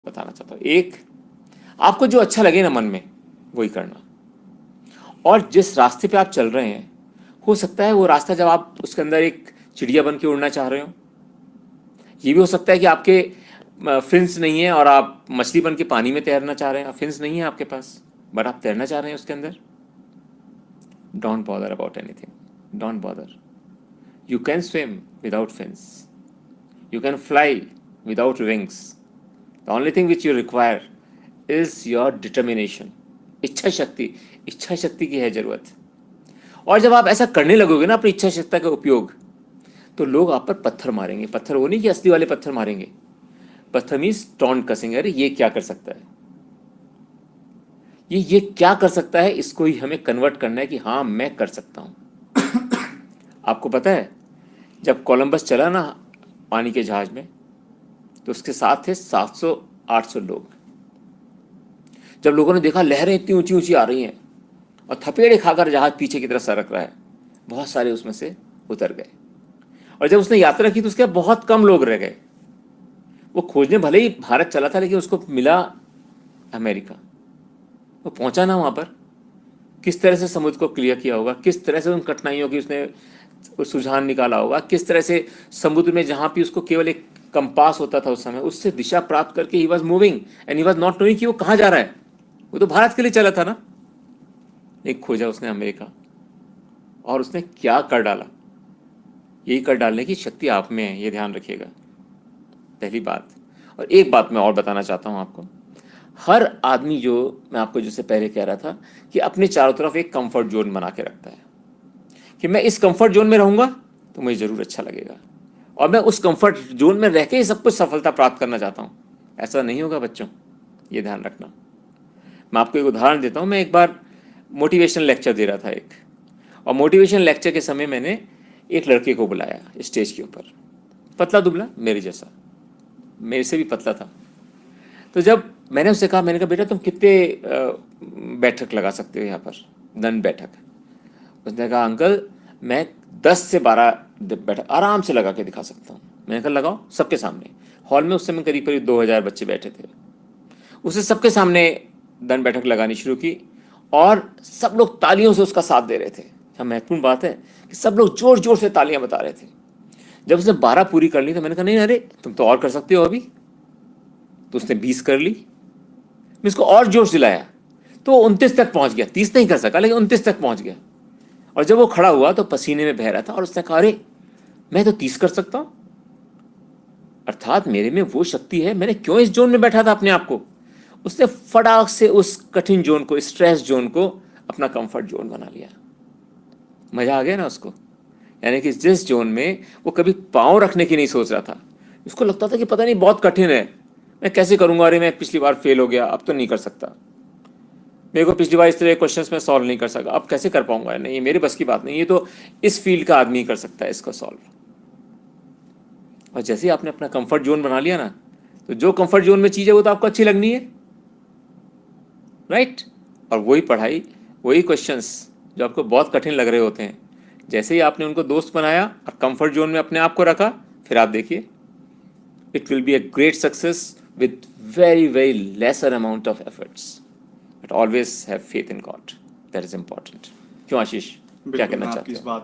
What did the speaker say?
बताना चाहता हूँ। एक, आपको जो अच्छा लगे ना मन में वही करना, और जिस रास्ते पे आप चल रहे हैं हो सकता है वो रास्ता जब आप उसके अंदर एक चिड़िया बन के उड़ना चाह रहे हो, ये भी हो सकता है कि आपके फिन्स नहीं है और आप मछली बन के पानी में तैरना चाह रहे हैं, फिन्स नहीं है आपके पास बट आप तैरना चाह रहे हैं उसके अंदर। Don't bother about anything, don't bother. You can swim without fins, you can fly without wings. The only thing which you require is your determination, इच्छा शक्ति। इच्छा शक्ति की है जरूरत। और जब आप ऐसा करने लगोगे ना अपनी इच्छा शक्ति का उपयोग, तो लोग आप पर पत्थर मारेंगे। पत्थर वो नहीं कि असली वाले पत्थर मारेंगे, पत्थर मीन्स टॉन्ट कसेंगे, अरे ये क्या कर सकता है, ये क्या कर सकता है, इसको ही हमें कन्वर्ट करना है कि हाँ मैं कर सकता हूं। आपको पता है जब कोलंबस चला ना पानी के जहाज में, तो उसके साथ थे 700-800 लोग। जब लोगों ने देखा लहरें इतनी ऊंची ऊंची आ रही हैं और थपेड़े खाकर जहाज पीछे की तरफ सरक रहा है, बहुत सारे उसमें से उतर गए। और जब उसने यात्रा की तो उसके बहुत कम लोग रह गए। वो खोजने भले ही भारत चला था लेकिन उसको मिला अमेरिका। वो पहुंचा ना वहां पर, किस तरह से समुद्र को क्लियर किया होगा, किस तरह से उन कठिनाइयों की उसने सुझाव निकाला होगा, किस तरह से समुद्र में जहां भी उसको केवल एक कंपास होता था उस समय, उससे दिशा प्राप्त करके he was moving and he was not knowing कि वो कहाँ जा रहा है। वो तो भारत के लिए चला था ना। एक खोजा उसने अमेरिका, और उसने क्या कर डाला। यही कर डालने की शक्ति आप में है, ये ध्यान रखिएगा, पहली बात। और एक बात मैं और बताना चाहता हूं आपको, हर आदमी, जो मैं आपको जैसे पहले कह रहा था कि अपने चारों तरफ एक कंफर्ट जोन बना के रखता है कि मैं इस कंफर्ट जोन में रहूंगा तो मुझे जरूर अच्छा लगेगा, और मैं उस कंफर्ट जोन में रह के ही सब कुछ सफलता प्राप्त करना चाहता हूं। ऐसा नहीं होगा बच्चों, ये ध्यान रखना। मैं आपको एक उदाहरण देता हूं। मैं एक बार मोटिवेशन लेक्चर दे रहा था एक, और मोटिवेशन लेक्चर के समय मैंने एक लड़के को बुलाया स्टेज के ऊपर, पतला दुबला मेरे जैसा, मेरे से भी पतला था। तो जब मैंने उससे कहा, मैंने कहा बेटा तुम कितने बैठक लगा सकते हो यहाँ पर, दंड बैठक। उसने कहा अंकल मैं 10 से 12 बैठक आराम से लगा के दिखा सकता हूँ। मैंने कहा लगाओ सबके सामने। हॉल में उस समय करीब करीब 2000 बच्चे बैठे थे। उसे सबके सामने दंड बैठक लगानी शुरू की और सब लोग तालियों से उसका साथ दे रहे थे। क्या महत्वपूर्ण बात है कि सब लोग जोर जोर से तालियां बता रहे थे। जब उसने 12 पूरी कर ली तो मैंने कहा नहीं अरे तुम तो और कर सकते हो अभी। तो उसने 20 कर ली, मैं इसको और जोश दिलाया तो 29 तक पहुंच गया। 30 नहीं कर सका लेकिन 29 तक पहुंच गया। और जब वो खड़ा हुआ तो पसीने में बह रहा था और उसने कहा अरे मैं तो 30 कर सकता हूं, अर्थात मेरे में वो शक्ति है, मैंने क्यों इस जोन में बैठा था अपने आप को। उसने फटाक से उस कठिन जोन को, स्ट्रेस जोन को अपना कंफर्ट जोन बना लिया। मजा आ गया ना उसको। यानी कि जिस जोन में वो कभी पांव रखने की नहीं सोच रहा था, उसको लगता था कि पता नहीं बहुत कठिन है, मैं कैसे करूंगा, अरे मैं पिछली बार फेल हो गया, अब तो नहीं कर सकता, मेरे को पिछली बार इस तरह के क्वेश्चंस में सॉल्व नहीं कर सका, अब कैसे कर पाऊंगा, नहीं मेरे बस की बात नहीं, ये तो इस फील्ड का आदमी कर सकता है इसको सॉल्व। और जैसे ही आपने अपना कंफर्ट जोन बना लिया ना, तो जो कंफर्ट जोन में चीज़ है वो तो आपको अच्छी लगनी है, राइट। और वही पढ़ाई, वही क्वेश्चंस जो आपको बहुत कठिन लग रहे होते हैं, जैसे ही आपने उनको दोस्त बनाया और कंफर्ट जोन में अपने आप को रखा, फिर आप देखिए it will be a great success with very lesser amount of efforts. But always have faith in God. That is important. क्यों आशीष, क्या कहना चाहते हो?